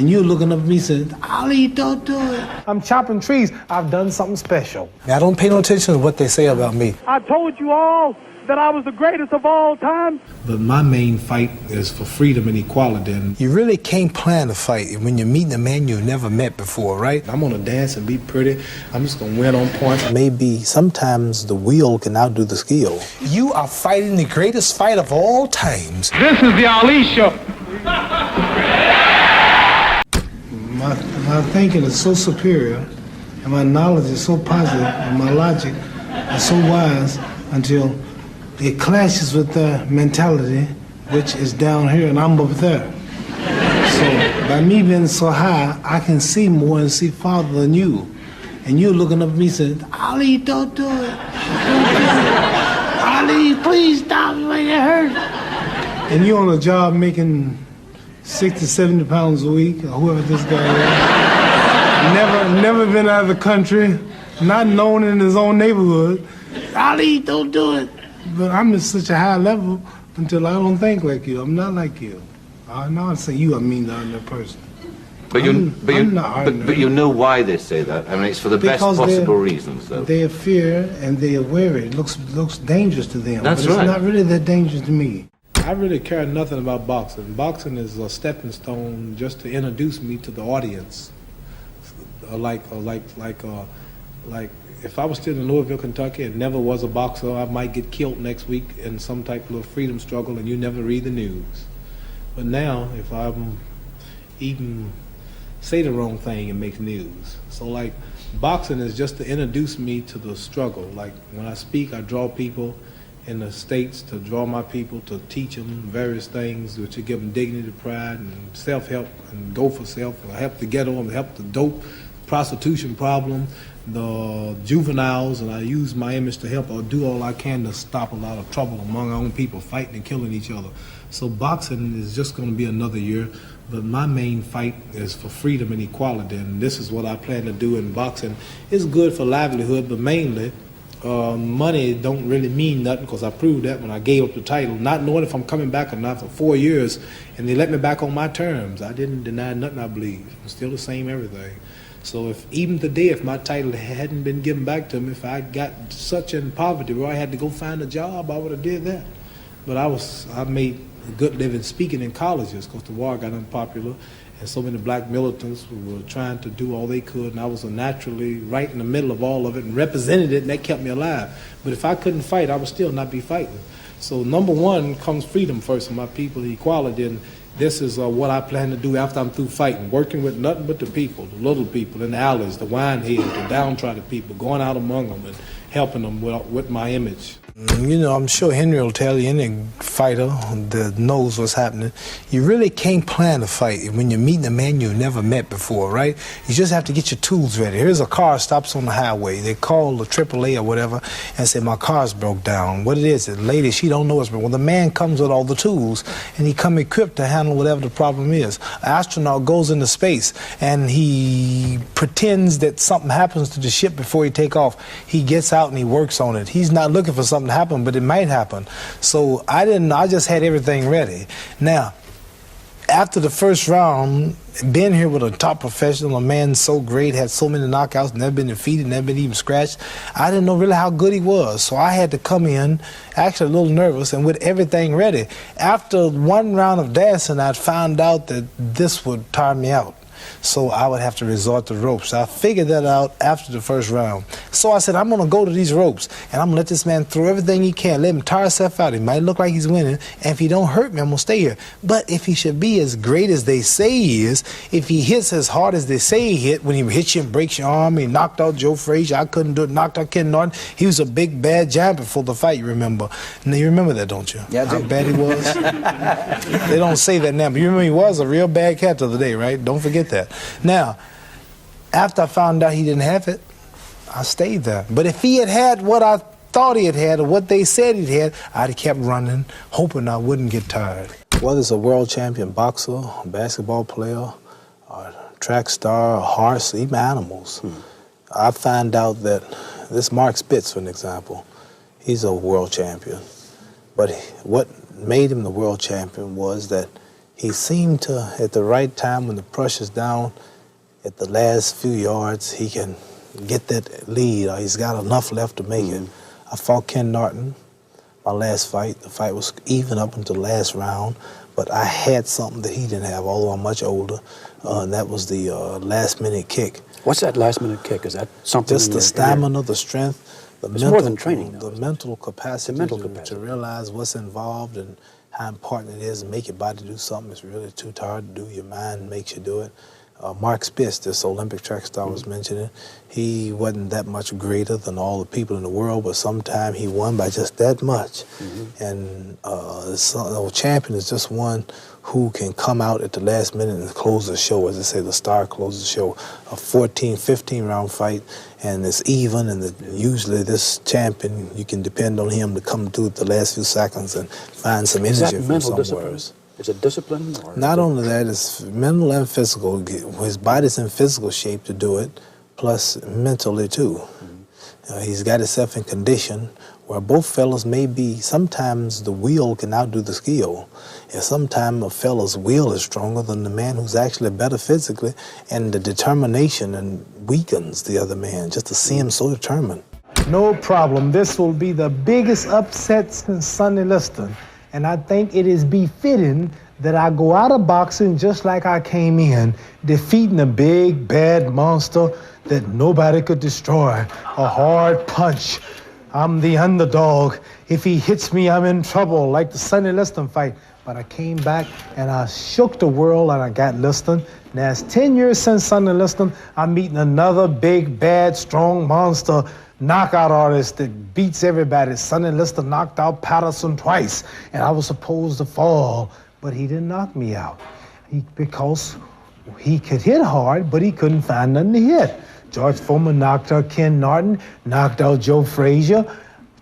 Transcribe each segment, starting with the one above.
and you're looking up at me saying, Ali, don't do it. I'm chopping trees. I've done something special. I don't pay no attention to what they say about me. I told you all that I was the greatest of all time. But my main fight is for freedom and equality. And you really can't plan a fight when you're meeting a man you've never met before, right? I'm gonna dance and be pretty. I'm just gonna win on points. Maybe sometimes the will can outdo the skill. You are fighting the greatest fight of all times. This is the Ali Show. My thinking is so superior, and my knowledge is so positive, and my logic is so wise until it clashes with their mentality, which is down here and I'm up there. So by me being so high, I can see more and see farther than you. And you're looking up at me saying, Ali, don't do it. Don't do it. Ali, please stop me when it hurts. And you're on a job making 60, 70 pounds a week, or whoever this guy is. Never been out of the country, not known in his own neighborhood. Ali, don't do it. But I'm at such a high level until I don't think like you. I'm not like you. Now I say you, I mean the other person. But you know why they say that. I mean, it's for the best possible reasons, though. They have fear and they are wary. It looks dangerous to them. That's but right. It's not really that dangerous to me. I really care nothing about boxing. Boxing is a stepping stone just to introduce me to the audience. Like if I was still in Louisville, Kentucky, and never was a boxer, I might get killed next week in some type of freedom struggle, and you never read the news. But now, if I'm even say the wrong thing, it makes news. So like, boxing is just to introduce me to the struggle. Like when I speak, I draw people in the States to draw my people, to teach them various things, which will give them dignity, pride, and self-help, and go for self, and help the ghetto, and help the dope, prostitution problem, the juveniles, and I use my image to help or do all I can to stop a lot of trouble among our own people, fighting and killing each other. So boxing is just going to be another year, but my main fight is for freedom and equality, and this is what I plan to do in boxing. It's good for livelihood, but mainly money don't really mean nothing, because I proved that when I gave up the title, not knowing if I'm coming back or not for 4 years, and they let me back on my terms. I didn't deny nothing, I believe. I'm still the same everything. So if even today, if my title hadn't been given back to me, if I got such in poverty where I had to go find a job, I would have did that. But I made a good living speaking in colleges, because the war got unpopular, and so many black militants were trying to do all they could, and I was naturally right in the middle of all of it and represented it, and that kept me alive. But if I couldn't fight, I would still not be fighting. So number one comes freedom first for my people, equality, and this is what I plan to do after I'm through fighting, working with nothing but the people, the little people in the alleys, the wine heads, the downtrodden people, going out among them and helping them with my image. You know, I'm sure Henry will tell you, any fighter that knows what's happening, you really can't plan a fight when you're meeting a man you've never met before, right? You just have to get your tools ready. Here's a car stops on the highway. They call the AAA or whatever and say, my car's broke down. What it is, the lady, she don't know it's broke. Well, the man comes with all the tools, and he come equipped to handle whatever the problem is. An astronaut goes into space, and he pretends that something happens to the ship before he take off. He gets out and he works on it. He's not looking for something to happen, but it might happen. So I just had everything ready. Now, after the first round, being here with a top professional, a man so great, had so many knockouts, never been defeated, never been even scratched, I didn't know really how good he was. So I had to come in, actually a little nervous, and with everything ready. After one round of dancing, I found out that this would tire me out. So I would have to resort to ropes. I figured that out after the first round. So I said, I'm going to go to these ropes, and I'm going to let this man throw everything he can. Let him tire himself out. He might look like he's winning, and if he don't hurt me, I'm going to stay here. But if he should be as great as they say he is, if he hits as hard as they say he hit, when he hits you and breaks your arm, he knocked out Joe Frazier, I couldn't do it, knocked out Ken Norton. He was a big, bad giant before the fight, you remember. Now, you remember that, don't you? Yeah, I do. How bad he was? They don't say that now, but you remember he was a real bad cat the other day, right? Don't forget that. Now, after I found out he didn't have it, I stayed there. But if he had had what I thought he had or what they said he had, I'd have kept running, hoping I wouldn't get tired. Whether it's a world champion boxer, a basketball player, a track star, a horse, even animals, I find out that this Mark Spitz, for an example, he's a world champion. But what made him the world champion was that he seemed to, at the right time when the pressure's down, at the last few yards, he can get that lead, or he's got enough left to make it. I fought Ken Norton, my last fight. The fight was even up until the last round, but I had something that he didn't have, although I'm much older, and that was the last-minute kick. What's that last-minute kick? Is that something? Just the stamina, the strength, the mental, more than training, the mental capacity, to realize what's involved and how important it is to make your body do something. It's really too hard to do. Your mind makes you do it. Mark Spitz, this Olympic track star I was mentioning, he wasn't that much greater than all the people in the world, but sometimes he won by just that much. And the champion is just one who can come out at the last minute and close the show. As they say, the star closes the show. A 14, 15-round fight, and it's even, and usually this champion, you can depend on him to come through at the last few seconds and find some energy from somewhere. Is it discipline? Or not only that, it's mental and physical. His body's in physical shape to do it, plus mentally too. He's got himself in condition where both fellas may be, sometimes the will can outdo the skill. And sometimes a fella's will is stronger than the man who's actually better physically, and the determination and weakens the other man just to see him so determined. No problem. This will be the biggest upset since Sonny Liston. And I think it is befitting that I go out of boxing just like I came in, defeating a big, bad monster that nobody could destroy. A hard punch. I'm the underdog. If he hits me, I'm in trouble, like the Sonny Liston fight. But I came back and I shook the world and I got Liston. Now it's 10 years since Sonny Liston. I'm meeting another big, bad, strong monster knockout artist that beats everybody. Sonny Liston knocked out Patterson twice, and I was supposed to fall, but he didn't knock me out because he could hit hard, but he couldn't find nothing to hit. George Foreman knocked out Ken Norton, knocked out Joe Frazier.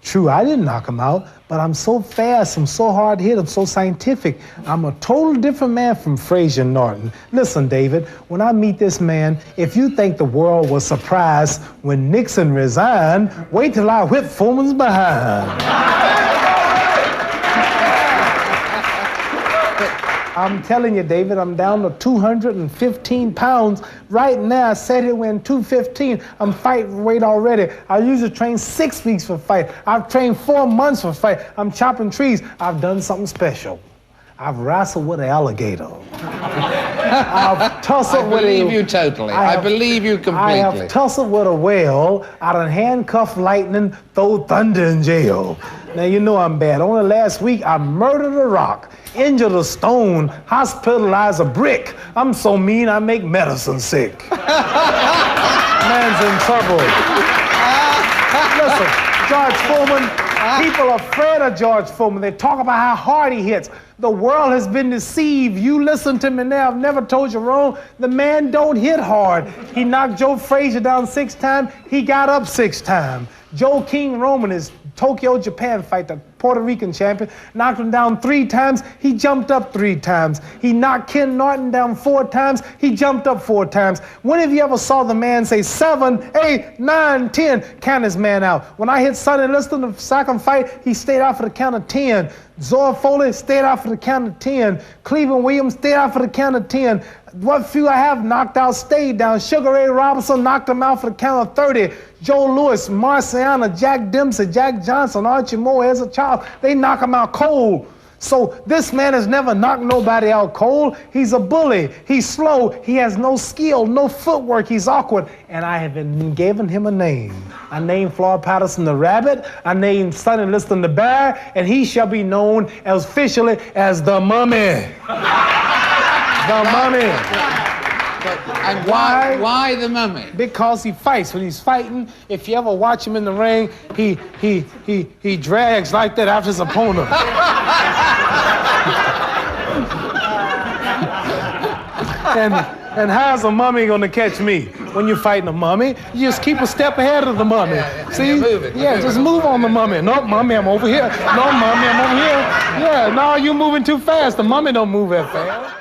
True, I didn't knock him out, but I'm so fast, I'm so hard hit, I'm so scientific. I'm a total different man from Frazier and Norton. Listen, David, when I meet this man, if you think the world was surprised when Nixon resigned, wait till I whip Foreman's behind. I'm telling you, David, I'm down to 215 pounds. Right now, I said it when 215. I'm fighting weight already. I usually train 6 weeks for fight. I've trained 4 months for fight. I'm chopping trees. I've done something special. I've wrestled with an alligator. I've tussled with a... I believe you totally. I believe you completely. I have tussled with a whale. I done handcuffed lightning, throw thunder in jail. Now, you know I'm bad. Only last week, I murdered a rock, injured a stone, hospitalized a brick. I'm so mean, I make medicine sick. Man's in trouble. Listen, George Foreman, people are afraid of George Foreman. They talk about how hard he hits. The world has been deceived. You listen to me now. I've never told you wrong. The man don't hit hard. He knocked Joe Frazier down 6 times. He got up 6 times. Joe King Roman, his Tokyo, Japan fight, the Puerto Rican champion, knocked him down 3 times. He jumped up 3 times. He knocked Ken Norton down 4 times. He jumped up 4 times. When have you ever saw the man say 7, 8, 9, 10, count his man out? When I hit Sonny Liston the second fight, he stayed out for the count of 10. Zora Foley stayed out for the count of 10. Cleveland Williams stayed out for the count of 10. What few I have knocked out stayed down. Sugar Ray Robinson knocked him out for the count of 30. Joe Louis, Marciana, Jack Dempsey, Jack Johnson, Archie Moore, Ezra Charles, they knock him out cold. So this man has never knocked nobody out cold. He's a bully. He's slow. He has no skill, no footwork. He's awkward. And I have been given him a name. I named Floyd Patterson the Rabbit. I named Sonny Liston the Bear. And he shall be known as officially as the Mummy. The Mummy. And why the Mummy? Because he fights. When he's fighting, if you ever watch him in the ring, he drags like that after his opponent. And how's a mummy gonna catch me? When you're fighting a mummy, you just keep a step ahead of the mummy. Yeah. See? You're moving. Just move on the mummy. No, mummy, I'm over here. No, mummy, I'm over here. Yeah, no, you're moving too fast. The mummy don't move that fast.